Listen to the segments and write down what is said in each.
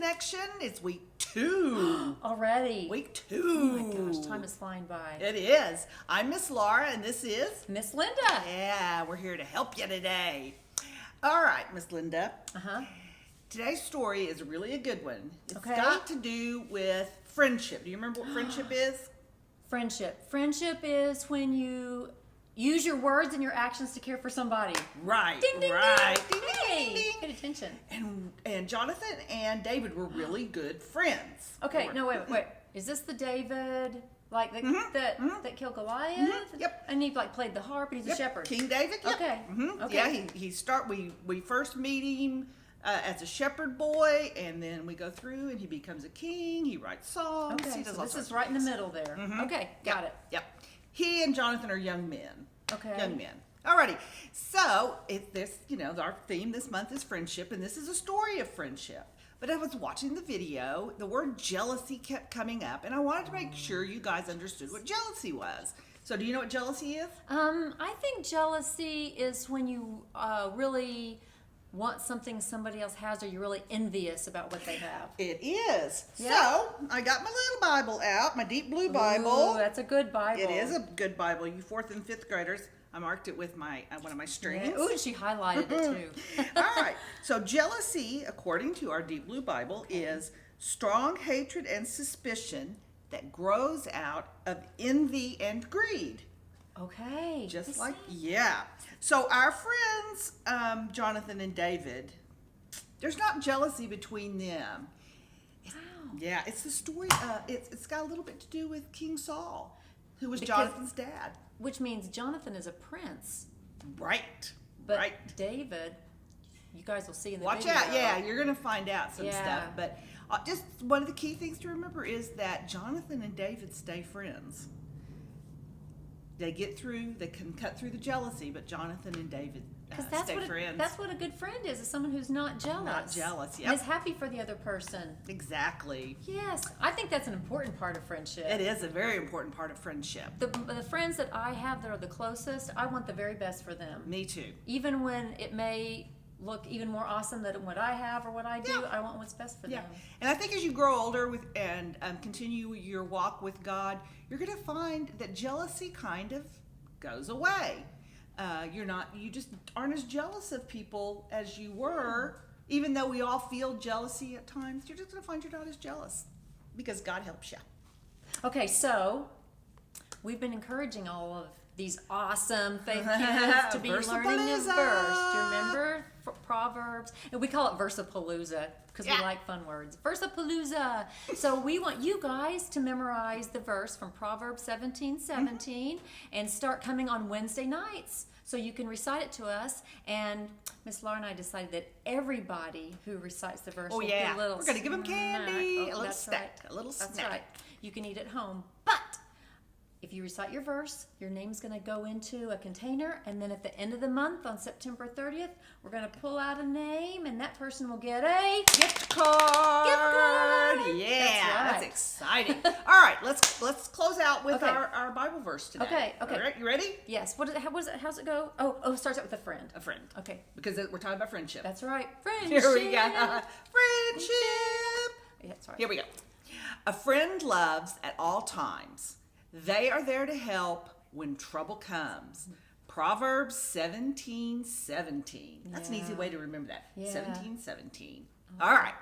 Connection. It's week 2. Already. Week 2. Oh my gosh, time is flying by. It is. I'm Miss Laura, and this is Miss Linda. Yeah, we're here to help you today. All right, Miss Linda. Today's story is really a good one. It's got to do with friendship. Do you remember what friendship is? Friendship. Friendship is when you use your words and your actions to care for somebody. Right. Ding, ding, right. ding. Ding, Hey, ding, ding. paid attention. And Jonathan and David were really good friends. Okay, no, wait. Is this the David, like that killed Goliath? Yep. And he like played the harp, and he's a shepherd. King David. Yep. Okay. Okay. Yeah, we first meet him as a shepherd boy, and then we go through, and he becomes a king. He writes songs. Okay, He does so all this sorts is of right in the things. middle there. Okay, got it. Yep. He and Jonathan are young men. Okay. Young men. Alrighty. So our theme this month is friendship, and this is a story of friendship. But I was watching the video, the word jealousy kept coming up, and I wanted to make sure you guys understood what jealousy was. So do you know what jealousy is? I think jealousy is when you really want something somebody else has, or you're really envious about what they have. It is. Yeah. So I got my little Bible out, my deep blue Bible. Ooh, that's a good Bible. It is a good Bible. You 4th and 5th graders, I marked it with my one of my strings. Yeah. Ooh, and she highlighted it too. All right. So jealousy, according to our deep blue Bible, is strong hatred and suspicion that grows out of envy and greed. Okay. Just like, yeah. So our friends, Jonathan and David, there's not jealousy between them. Wow. Yeah, it's the story. It's got a little bit to do with King Saul, who was Because- Jonathan's dad. Which means Jonathan is a prince, Right. but right. David, you guys will see in the Watch video. out. Yeah, you're going to find out some Yeah. stuff. But just one of the key things to remember is that Jonathan and David stay friends. They get through, they can cut through the jealousy, but Jonathan and David stay friends. That's what a good friend is someone who's not jealous. Not jealous, And yep. is happy for the other person. Exactly. Yes, I think that's an important part of friendship. It is a very important part of friendship. The friends that I have that are the closest, I want the very best for them. Me too. Even when it may look even more awesome than what I have or what I do, Yeah. I want what's best for Yeah, them. and I think as you grow older and continue your walk with God, you're going to find that jealousy kind of goes away. You just aren't as jealous of people as you were, even though we all feel jealousy at times. You're just going to find you're not as jealous because God helps you. Okay, so we've been encouraging all of these awesome faith kids to be learning this verse. Do you remember Proverbs? And we call it Versapalooza because we like fun words. Versapalooza. So we want you guys to memorize the verse from Proverbs 17:17 and start coming on Wednesday nights so you can recite it to us. And Miss Laura and I decided that everybody who recites the verse will get a little we're going to give them candy, snack. a little That's snack, right. a little That's snack. right. You can eat at home, but if you recite your verse, your name's going to go into a container, and then at the end of the month, on September 30th, we're going to pull out a name, and that person will get a Gift card. Yeah, that's right. exciting. All right, let's close out with Okay. our Bible verse today. Okay. All right, you ready? Yes. How's it go? Oh, it starts out with a friend. A friend. Okay. Because we're talking about friendship. That's right. Friendship. Here we go. Friendship. Yeah, that's right. Here we go. A friend loves at all times. They are there to help when trouble comes. Proverbs 17:17. That's an easy way to remember that. Yeah. 17:17. All right.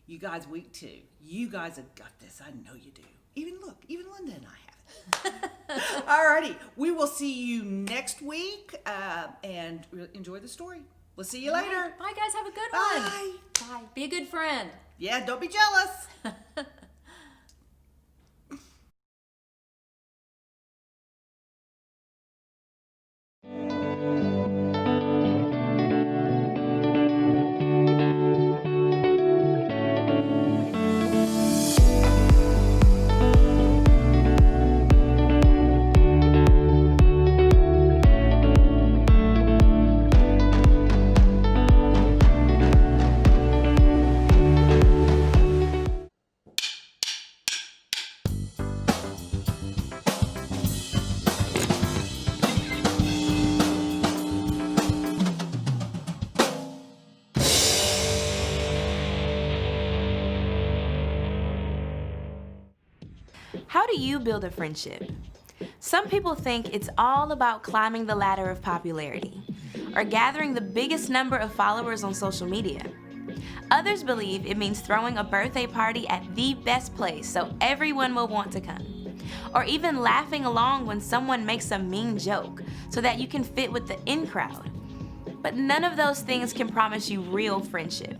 You guys, week 2. You guys have got this. I know you do. Even Linda and I have it. All righty. We will see you next week and enjoy the story. We'll see you later. Bye, guys. Have a good Bye. one. Bye. Be a good friend. Yeah, don't be jealous. How do you build a friendship? Some people think it's all about climbing the ladder of popularity or gathering the biggest number of followers on social media. Others believe it means throwing a birthday party at the best place so everyone will want to come, or even laughing along when someone makes a mean joke so that you can fit with the in crowd. But none of those things can promise you real friendship.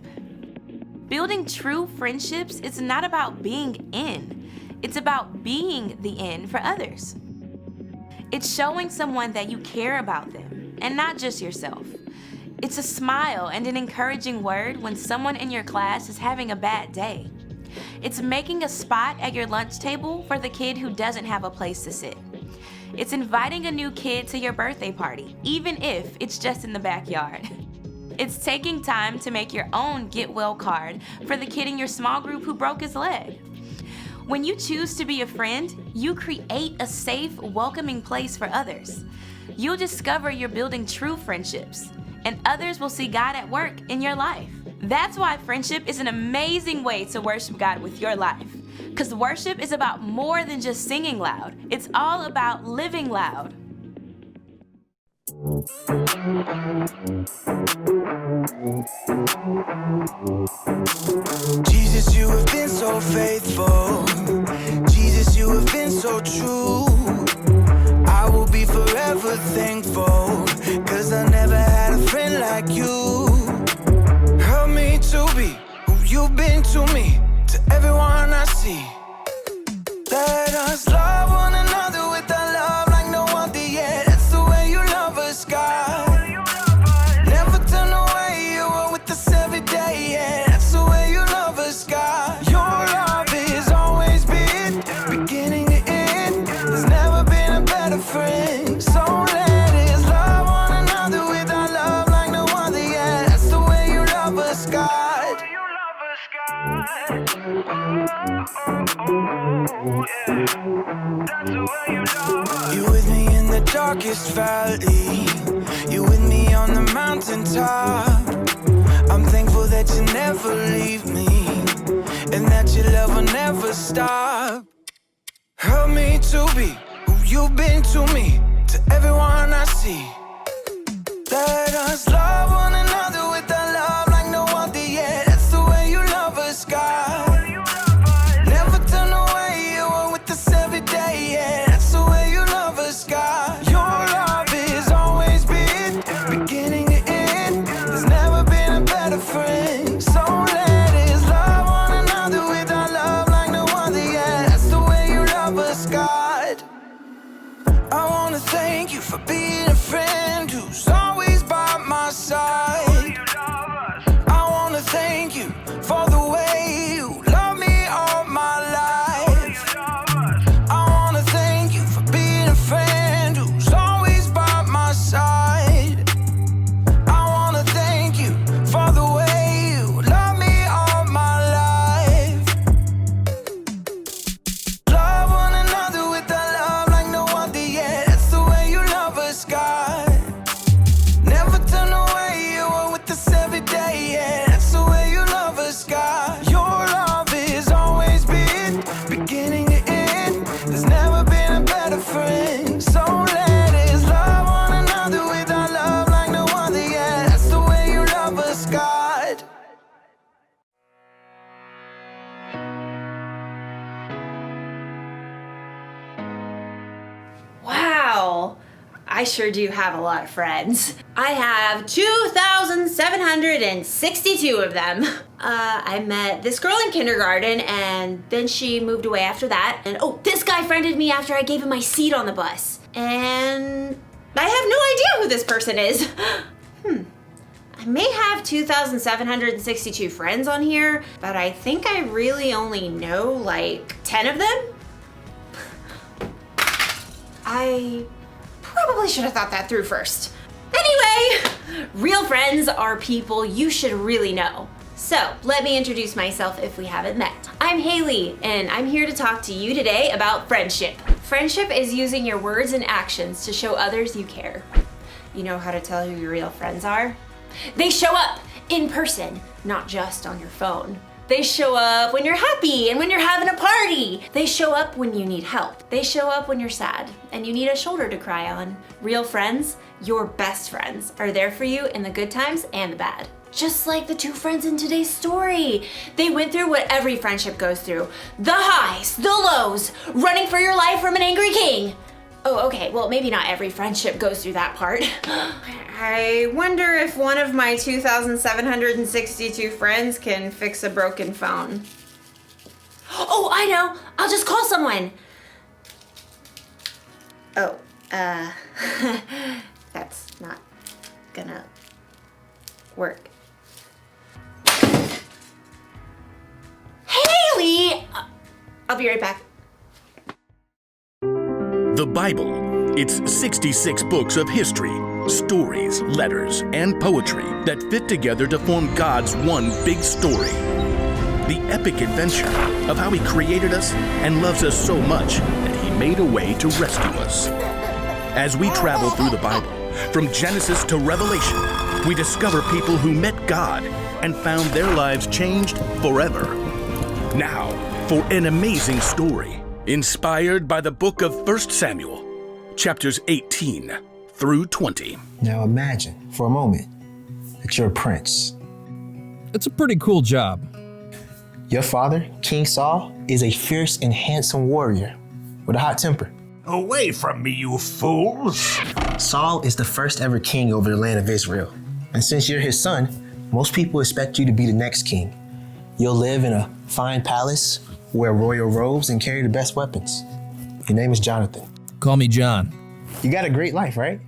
Building true friendships is not about being in, it's about being the in for others. It's showing someone that you care about them, and not just yourself. It's a smile and an encouraging word when someone in your class is having a bad day. It's making a spot at your lunch table for the kid who doesn't have a place to sit. It's inviting a new kid to your birthday party, even if it's just in the backyard. It's taking time to make your own get well card for the kid in your small group who broke his leg. When you choose to be a friend, you create a safe, welcoming place for others. You'll discover you're building true friendships, and others will see God at work in your life. That's why friendship is an amazing way to worship God with your life. Because worship is about more than just singing loud. It's all about living loud. Jesus, you have been so faithful. Jesus, you have been so true. I will be forever thankful, 'cause I never had a friend like you. Help me to be who you've been to me, to everyone I see. Let us love one another with a love like no other yet. That's the way you love us, God. Never turn away, you are with us every day, yeah. That's the way you love us, God. Your love has always been beginning to end. There's never been a better friend. So let us love one another with our love like no other yet. That's the way you love us, God. You with me in the darkest valley. You with me on the mountaintop. I'm thankful that you never leave me, and that your love will never stop. Help me to be who you've been to me, to everyone I see. Let us love one another with a love like no other yet. That's the way you love us, God. Never turn away, you are with us every day, yeah. That's the way you love us, God. Your love has always been beginning to end. There's never been a better friend. So let us love one another with our love like no other yet. That's the way you love us, God. I wanna thank you for being a friend who's always by my side. I wanna thank you for the way you love me all my life. I wanna thank you for being a friend who's always by my side. I wanna thank you for the way you love me all my life. Love one another with a love like no other yet. That's the way you love us, God. Never turn away, you are with us every day, yeah. That's the way you love us, God. Your love has always been beginning to end. There's never been a better friend. So let us love one another with our love like no other yet. That's the way you love us, God. Wow, I sure do have a lot of friends. I have 2,762 of them. I met this girl in kindergarten, and then she moved away after that. And oh, this guy friended me after I gave him my seat on the bus. And I have no idea who this person is. I may have 2,762 friends on here, but I think I really only know like 10 of them. I probably should have thought that through first. Anyway, real friends are people you should really know. So let me introduce myself if we haven't met. I'm Haley, and I'm here to talk to you today about friendship. Friendship is using your words and actions to show others you care. You know how to tell who your real friends are? They show up in person, not just on your phone. They show up when you're happy and when you're having a party. They show up when you need help. They show up when you're sad and you need a shoulder to cry on. Real friends, your best friends, are there for you in the good times and the bad. Just like the two friends in today's story. They went through what every friendship goes through. The highs, the lows, running for your life from an angry king. Oh, okay, well, maybe not every friendship goes through that part. I wonder if one of my 2,762 friends can fix a broken phone. Oh, I know. I'll just call someone. Oh, that's not gonna work. Haley! I'll be right back. The Bible. It's 66 books of history, stories, letters, and poetry that fit together to form God's one big story. The epic adventure of how He created us and loves us so much that He made a way to rescue us. As we travel through the Bible, from Genesis to Revelation, we discover people who met God and found their lives changed forever. Now, for an amazing story inspired by the book of 1 Samuel, chapters 18 through 20. Now imagine for a moment that you're a prince. It's a pretty cool job. Your father, King Saul, is a fierce and handsome warrior with a hot temper. Away from me, you fools! Saul is the first ever king over the land of Israel. And since you're his son, most people expect you to be the next king. You'll live in a fine palace, wear royal robes, and carry the best weapons. Your name is Jonathan. Call me John. You got a great life, right?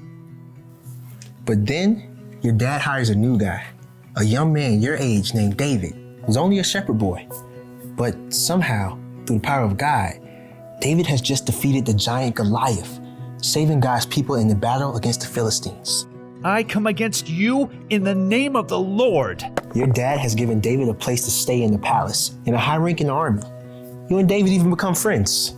But then your dad hires a new guy, a young man your age named David, who's only a shepherd boy. But somehow, through the power of God, David has just defeated the giant Goliath, saving God's people in the battle against the Philistines. I come against you in the name of the Lord. Your dad has given David a place to stay in the palace, and a high rank in the army. You and David even become friends.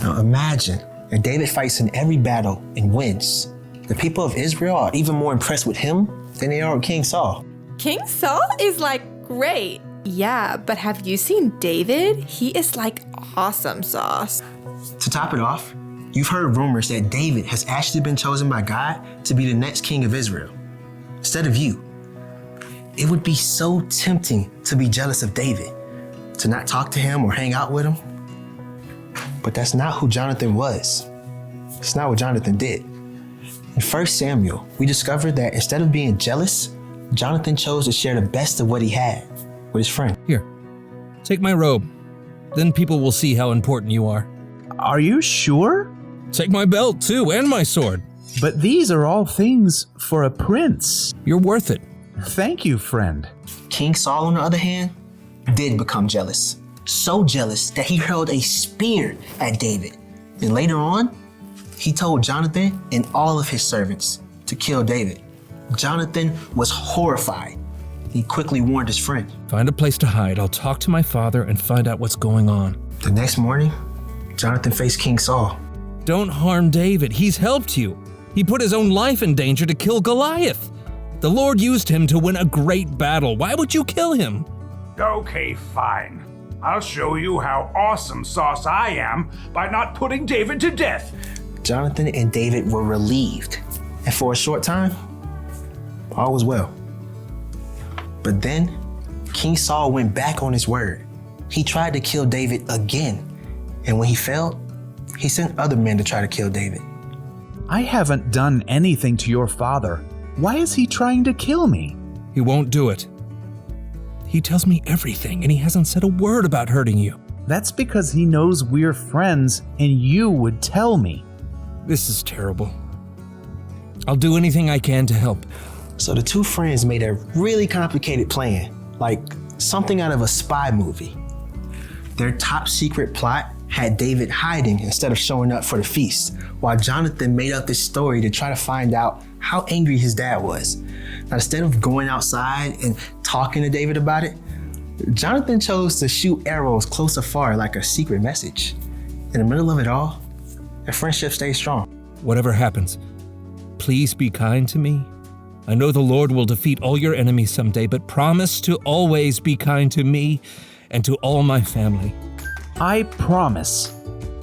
Now imagine that David fights in every battle and wins. The people of Israel are even more impressed with him than they are with King Saul. King Saul is like great. Yeah, but have you seen David? He is like awesome sauce. To top it off, you've heard rumors that David has actually been chosen by God to be the next king of Israel, instead of you. It would be so tempting to be jealous of David, to not talk to him or hang out with him. But that's not who Jonathan was. It's not what Jonathan did. In 1 Samuel, we discovered that instead of being jealous, Jonathan chose to share the best of what he had with his friend. Here, take my robe. Then people will see how important you are. Are you sure? Take my belt, too, and my sword. But these are all things for a prince. You're worth it. Thank you, friend. King Saul, on the other hand, did become jealous. So jealous that he hurled a spear at David. And later on, he told Jonathan and all of his servants to kill David. Jonathan was horrified. He quickly warned his friend. Find a place to hide. I'll talk to my father and find out what's going on. The next morning, Jonathan faced King Saul. Don't harm David. He's helped you. He put his own life in danger to kill Goliath. The Lord used him to win a great battle. Why would you kill him? Okay, fine. I'll show you how awesome sauce I am by not putting David to death. Jonathan and David were relieved. And for a short time, all was well. But then, King Saul went back on his word. He tried to kill David again. And when he failed, he sent other men to try to kill David. I haven't done anything to your father. Why is he trying to kill me? He won't do it. He tells me everything, and he hasn't said a word about hurting you. That's because he knows we're friends, and you would tell me. This is terrible. I'll do anything I can to help. So the two friends made a really complicated plan, like something out of a spy movie. Their top secret plot had David hiding instead of showing up for the feast, while Jonathan made up this story to try to find out how angry his dad was. Now, instead of going outside and talking to David about it, Jonathan chose to shoot arrows close or far like a secret message. In the middle of it all, their friendship stayed strong. Whatever happens, please be kind to me. I know the Lord will defeat all your enemies someday, but promise to always be kind to me and to all my family. I promise.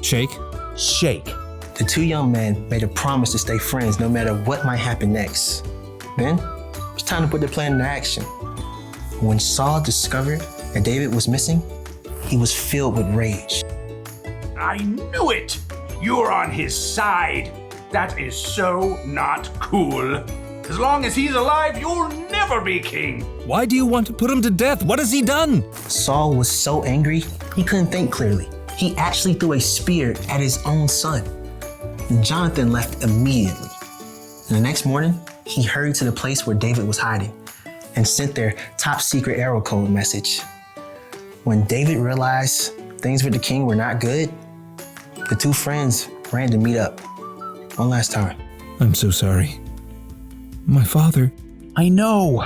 Shake. Shake. The two young men made a promise to stay friends no matter what might happen next. Then, it was time to put their plan into action. When Saul discovered that David was missing, he was filled with rage. I knew it! You're on his side. That is so not cool. As long as he's alive, you'll never be king. Why do you want to put him to death? What has he done? Saul was so angry, he couldn't think clearly. He actually threw a spear at his own son. Jonathan left immediately. And the next morning, he hurried to the place where David was hiding and sent their top secret arrow code message. When David realized things with the king were not good, the two friends ran to meet up one last time. I'm so sorry. My father. I know.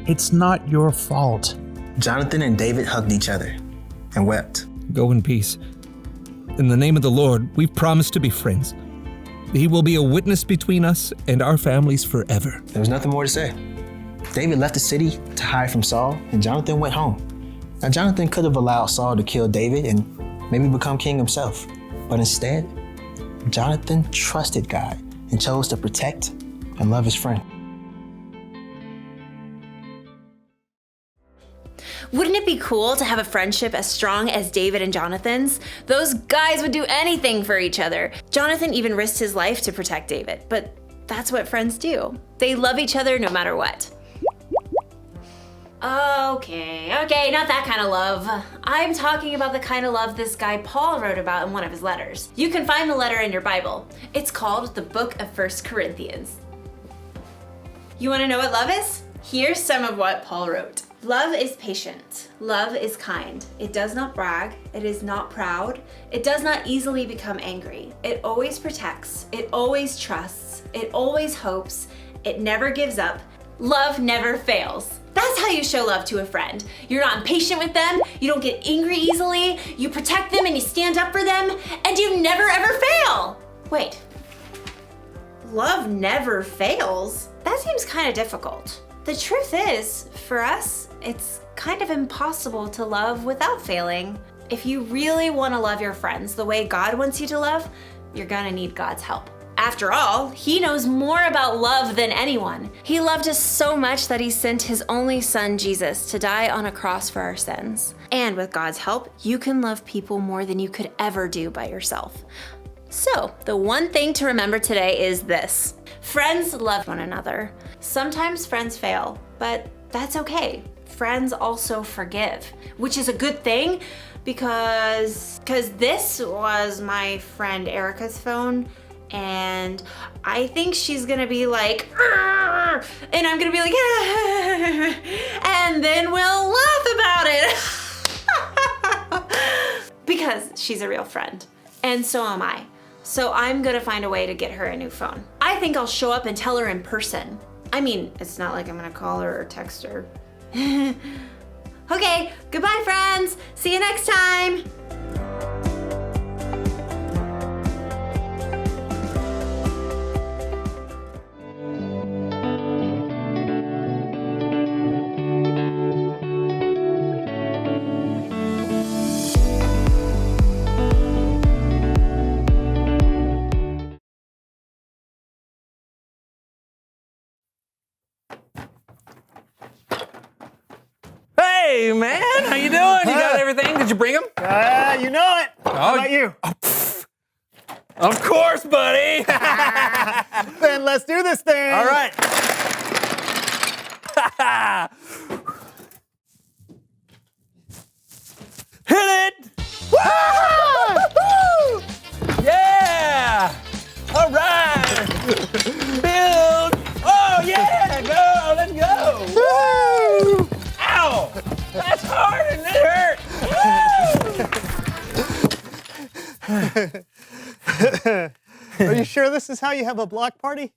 It's not your fault. Jonathan and David hugged each other and wept. Go in peace. In the name of the Lord, we've promised to be friends. He will be a witness between us and our families forever. There was nothing more to say. David left the city to hide from Saul, and Jonathan went home. Now, Jonathan could have allowed Saul to kill David and maybe become king himself. But instead, Jonathan trusted God and chose to protect and love his friend. Wouldn't it be cool to have a friendship as strong as David and Jonathan's? Those guys would do anything for each other. Jonathan even risked his life to protect David, but that's what friends do. They love each other no matter what. Okay, not that kind of love. I'm talking about the kind of love this guy Paul wrote about in one of his letters. You can find the letter in your Bible. It's called the Book of 1 Corinthians. You want to know what love is? Here's some of what Paul wrote. Love is patient. Love is kind. It does not brag. It is not proud. It does not easily become angry. It always protects. It always trusts. It always hopes. It never gives up. Love never fails. That's how you show love to a friend. You're not impatient with them. You don't get angry easily. You protect them and you stand up for them. And you never ever fail. Wait. Love never fails? That seems kind of difficult. The truth is, for us, it's kind of impossible to love without failing. If you really want to love your friends the way God wants you to love, you're gonna need God's help. After all, He knows more about love than anyone. He loved us so much that He sent His only Son, Jesus, to die on a cross for our sins. And with God's help, you can love people more than you could ever do by yourself. So, the one thing to remember today is this. Friends love one another. Sometimes friends fail, but that's okay. Friends also forgive, which is a good thing because this was my friend Erica's phone, and I think she's gonna be like, "Arr!" and I'm gonna be like, and then we'll laugh about it because she's a real friend, and so am I. So I'm gonna find a way to get her a new phone. I think I'll show up and tell her in person. I mean, it's not like I'm gonna call her or text her. Okay, goodbye friends. See you next time. Hey, man, how you doing? You got everything? Did you bring them? You know it. How about you? Of course, buddy. Then let's do this thing. All right. Hit it! Woo! Yeah! All right! Build! Oh, yeah! Go! Let's go! Woo! Ow! That's hard and it hurt! Are you sure this is how you have a block party?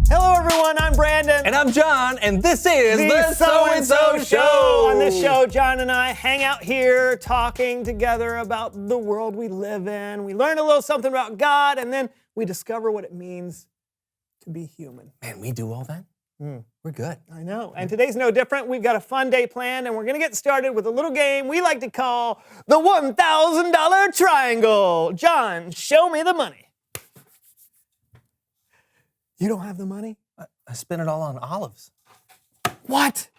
Hello everyone, I'm Brad. Brandon. And I'm John, and this is the So-and-so Show. On this show, John and I hang out here talking together about the world we live in. We learn a little something about God, and then we discover what it means to be human. Man, we do all that? We're good. I know. And today's no different. We've got a fun day planned, and we're going to get started with a little game we like to call the $1,000 Triangle. John, show me the money. You don't have the money? I spent it all on olives. What?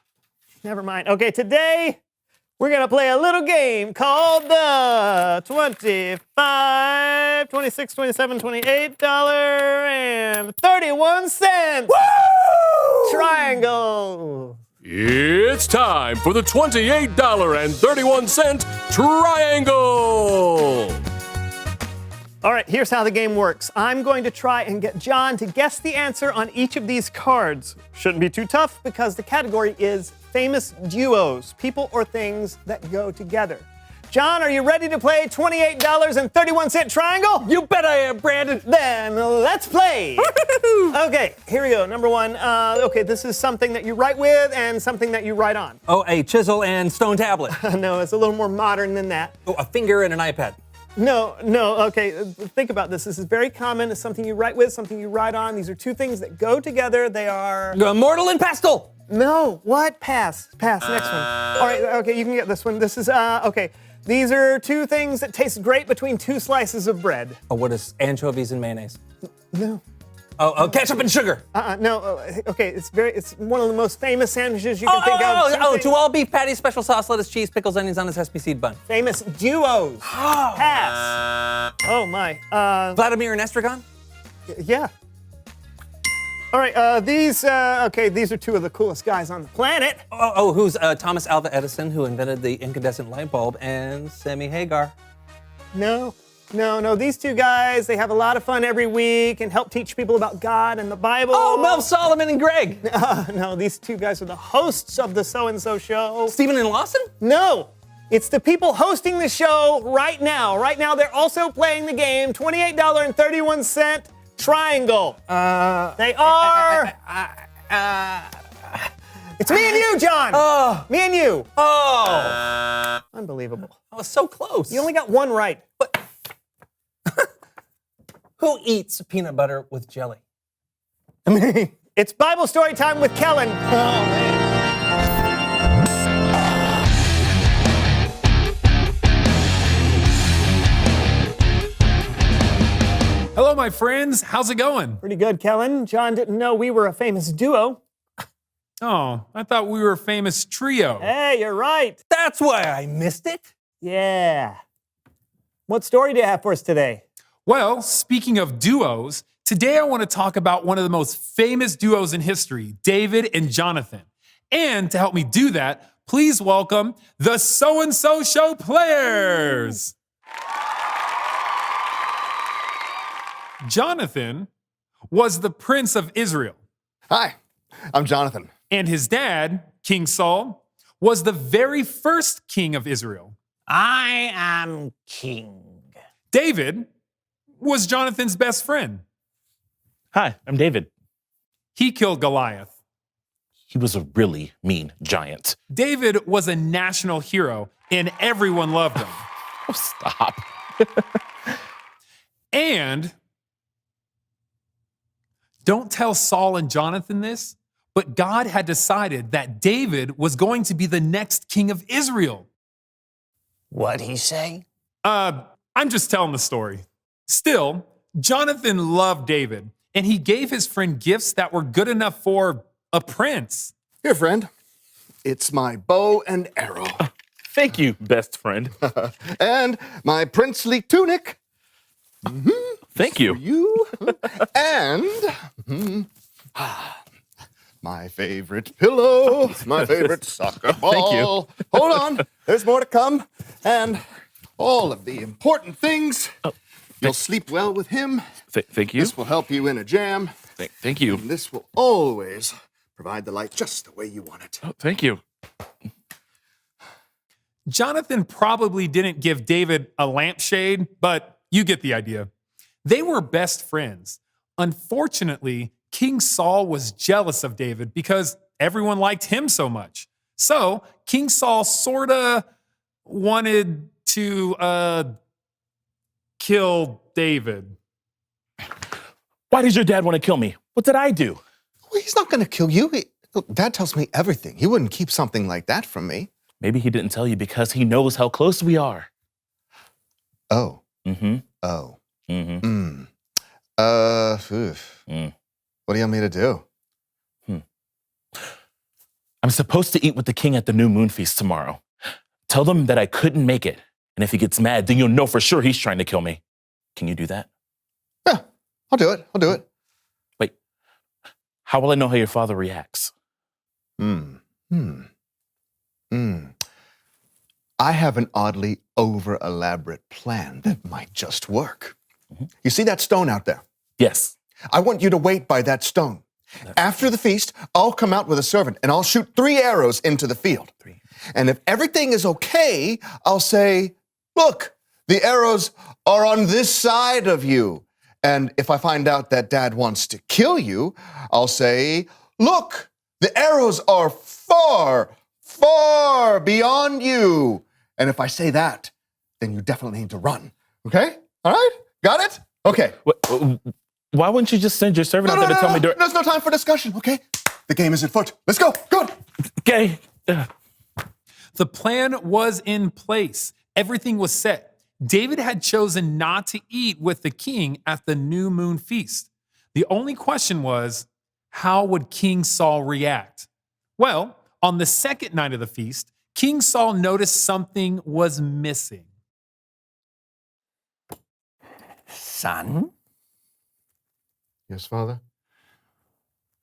Never mind. Okay, today we're going to play a little game called the 25, 26, 27, $28.31 Triangle. It's time for the $28.31 Triangle. All right, here's how the game works. I'm going to try and get John to guess the answer on each of these cards. Shouldn't be too tough because the category is famous duos, people or things that go together. John, are you ready to play $28.31 Triangle? You bet I am, Brandon. Then let's play. Okay, here we go. Number one. Okay, this is something that you write with and something that you write on. Oh, a chisel and stone tablet. No, it's a little more modern than that. Oh, a finger and an iPad. No, okay, think about this. This is very common. It's something you write with, something you write on. These are two things that go together. They are... Mortal and pestle. No, what? Pass, next one. All right, okay, you can get this one. This is, okay. These are two things that taste great between two slices of bread. Oh, what is anchovies and mayonnaise? No. Oh, ketchup and sugar. No, okay, it's one of the most famous sandwiches you can think of. To all beef patties, special sauce, lettuce, cheese, pickles, onions on a sesame seed bun. Famous duos. Pass. Oh my. Vladimir and Estragon? Yeah. All right, these are two of the coolest guys on the planet. Who's Thomas Alva Edison, who invented the incandescent light bulb, and Sammy Hagar? No, these two guys, they have a lot of fun every week and help teach people about God and the Bible. Oh, Mel Solomon and Greg. No, these two guys are the hosts of the So-and-so Show. Stephen and Lawson? No, it's the people hosting the show right now. Right now, they're also playing the game, $28.31 Triangle. They are... It's me and you, John. Oh. Me and you. Oh. Unbelievable. I was so close. You only got one right. But who eats peanut butter with jelly? I mean, it's Bible story time with Kellen. Oh, man. Hello, my friends. How's it going? Pretty good, Kellen. John didn't know we were a famous duo. Oh, I thought we were a famous trio. Hey, you're right. That's why I missed it. Yeah. What story do you have for us today? Well, speaking of duos, today I want to talk about one of the most famous duos in history, David and Jonathan. And to help me do that, please welcome the So-and-so Show players. Jonathan was the prince of Israel. Hi, I'm Jonathan. And his dad, King Saul, was the very first king of Israel. I am king. David was Jonathan's best friend. Hi, I'm David. He killed Goliath. He was a really mean giant. David was a national hero, and everyone loved him. Oh, stop. And don't tell Saul and Jonathan this, but God had decided that David was going to be the next king of Israel. What'd he say? I'm just telling the story. Still, Jonathan loved David, and he gave his friend gifts that were good enough for a prince. Here, friend. It's my bow and arrow. Thank you, best friend. And my princely tunic. Thank you. For you. And my favorite pillow, my favorite soccer ball. Thank you. Hold on, there's more to come. And all of the important things. You'll sleep well with him. Thank you. This will help you in a jam. Thank you. And this will always provide the light just the way you want it. Oh, thank you. Jonathan probably didn't give David a lampshade, but you get the idea. They were best friends. Unfortunately, King Saul was jealous of David because everyone liked him so much. So King Saul sort of wanted to kill David. Why does your dad want to kill me? What did I do? Well, he's not going to kill you. Look, Dad tells me everything. He wouldn't keep something like that from me. Maybe he didn't tell you because he knows how close we are. Oh. Mm-hmm. Oh. Mm-hmm. What do you want me to do? I'm supposed to eat with the king at the new moon feast tomorrow. Tell them that I couldn't make it. And if he gets mad, then you'll know for sure he's trying to kill me. Can you do that? Yeah, I'll do it. Wait, how will I know how your father reacts? I have an oddly over-elaborate plan that might just work. You see that stone out there? Yes. I want you to wait by that stone. After the feast, I'll come out with a servant and I'll shoot 3 arrows into the field. And if everything is okay, I'll say, look, the arrows are on this side of you. And if I find out that Dad wants to kill you, I'll say, look, the arrows are far, far beyond you. And if I say that, then you definitely need to run. Okay? All right? Got it? Okay. Why wouldn't you just send your servant out there to tell me? There's no time for discussion, okay? The game is afoot. Let's go. Good. Okay. The plan was in place. Everything was set. David had chosen not to eat with the king at the new moon feast. The only question was, how would King Saul react? Well, on the second night of the feast, King Saul noticed something was missing. Son? Yes, Father?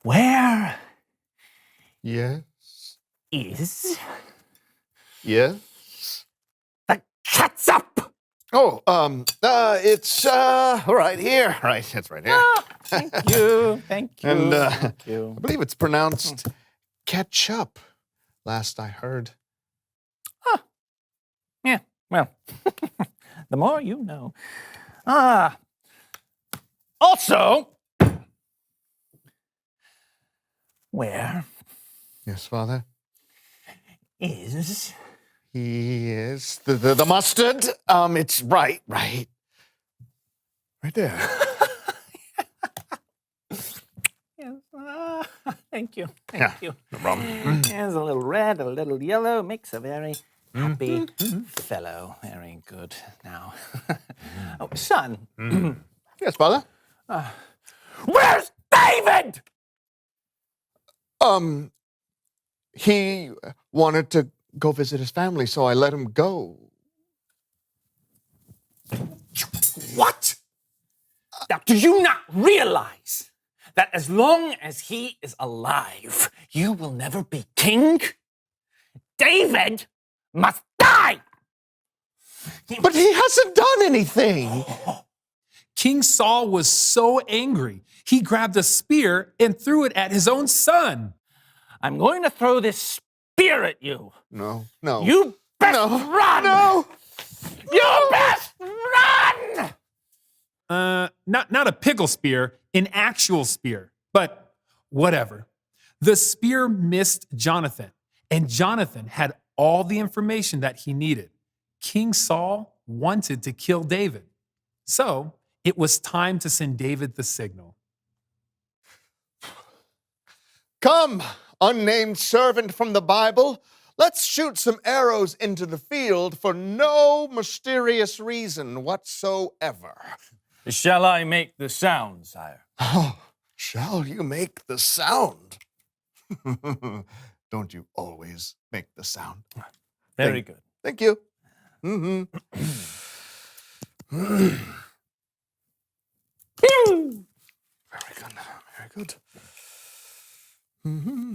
Where Yes. is Yes. the catsup? Oh, it's right here. Right, it's right here. Oh, thank you. Thank you. And thank you. I believe it's pronounced ketchup, last I heard. Yeah, well, the more you know. Also, where Yes, Father? is Yes. The mustard? It's right there. Yes, thank you. Thank Yeah, you. no problem. There's a little red, a little yellow, makes a very happy fellow. Very good. Now, oh, son. Yes, Father? Where's David? He wanted to go visit his family, so I let him go. What? Now, do you not realize that as long as he is alive, you will never be king? David must die! But he hasn't done anything. King Saul was so angry, he grabbed a spear and threw it at his own son. I'm going to throw this spear at you. No. You best run! No! You best run! Not a pickle spear, an actual spear. But whatever. The spear missed Jonathan, and Jonathan had all the information that he needed. King Saul wanted to kill David. So it was time to send David the signal. Come, unnamed servant from the Bible. Let's shoot some arrows into the field for no mysterious reason whatsoever. Shall I make the sound, sire? Oh, shall you make the sound? Don't you always make the sound? Very good. Thank you. Mm-hmm. Very good. Very good. Mm-hmm.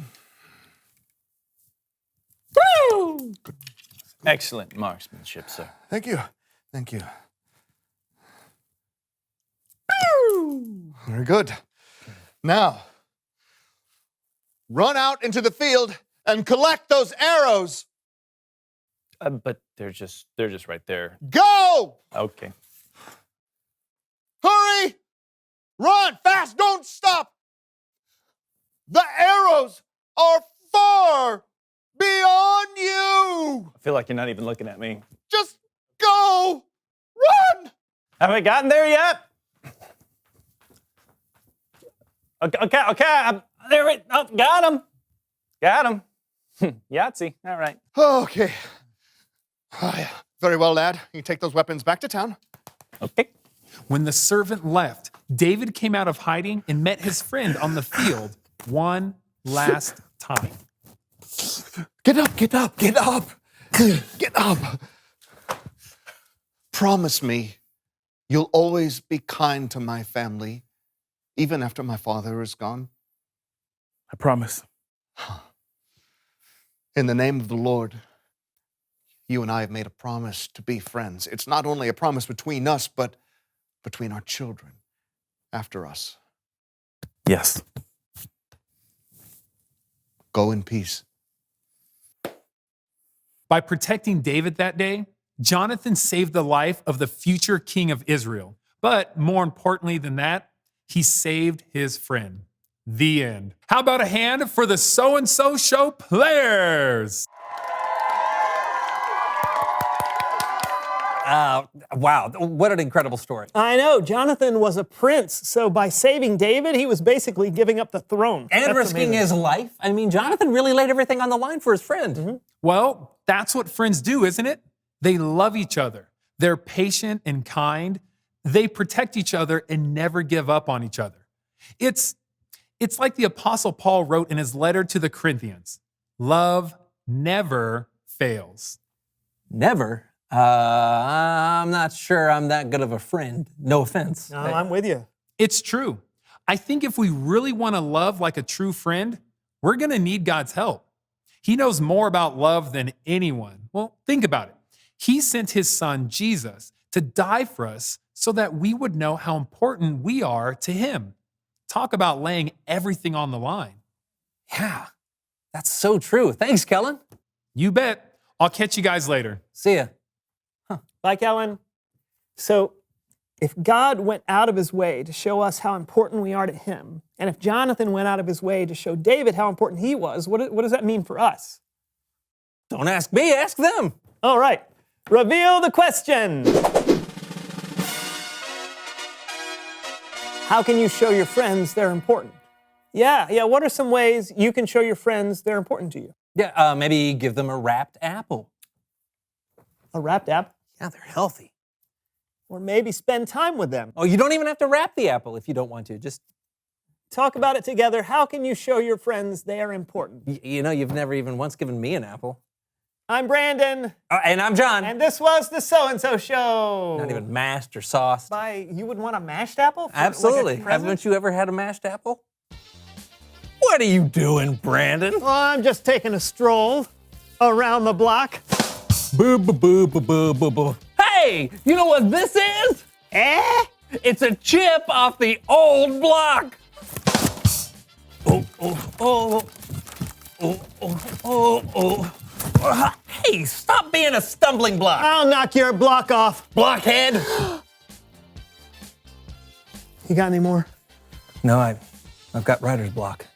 Excellent marksmanship, sir. Thank you. Thank you. Very good. Now, run out into the field and collect those arrows. But they're just right there. Go! Okay. Hurry! Run fast! Don't stop! The arrows are far beyond you. I feel like you're not even looking at me. Just go. Run. Haven't we gotten there yet? Okay. There we go. Got him. Yahtzee. All right. Okay. Oh, yeah. Very well, lad. You take those weapons back to town. Okay. When the servant left, David came out of hiding and met his friend on the field one last time. Get up. Get up. Promise me you'll always be kind to my family, even after my father is gone. I promise. In the name of the Lord, you and I have made a promise to be friends. It's not only a promise between us, but between our children after us. Yes. Go in peace. By protecting David that day, Jonathan saved the life of the future king of Israel. But more importantly than that, he saved his friend. The end. How about a hand for the So-and-So Show players? Wow, what an incredible story. I know, Jonathan was a prince, so by saving David, he was basically giving up the throne. And That's risking amazing. his life. I mean, Jonathan really laid everything on the line for his friend. Mm-hmm. Well, that's what friends do, isn't it? They love each other. They're patient and kind. They protect each other and never give up on each other. It's like the Apostle Paul wrote in his letter to the Corinthians, love never fails. Never? I'm not sure I'm that good of a friend. No offense. No, I'm with you. It's true. I think if we really want to love like a true friend, we're going to need God's help. He knows more about love than anyone. Well, think about it. He sent his son, Jesus, to die for us so that we would know how important we are to him. Talk about laying everything on the line. Yeah, that's so true. Thanks, Kellen. You bet. I'll catch you guys later. See ya. Bye, Kellen. So, if God went out of his way to show us how important we are to him, and if Jonathan went out of his way to show David how important he was, what does that mean for us? Don't ask me, ask them. All right. Reveal the question. How can you show your friends they're important? Yeah, what are some ways you can show your friends they're important to you? Yeah, maybe give them a wrapped apple. A wrapped apple? Yeah, they're healthy. Or maybe spend time with them. Oh, you don't even have to wrap the apple if you don't want to. Just talk about it together. How can you show your friends they are important? You know, you've never even once given me an apple. I'm Brandon. And I'm John. And this was the So-and-So Show. Not even mashed or sauced. You would want a mashed apple? Absolutely. Like Haven't you ever had a mashed apple? What are you doing, Brandon? Well, I'm just taking a stroll around the block. Boo, boo, boo, boo, boo, boo, boo. Hey, you know what this is? It's a chip off the old block. Hey, stop being a stumbling block. I'll knock your block off. Blockhead. You got any more? No, I've got writer's block.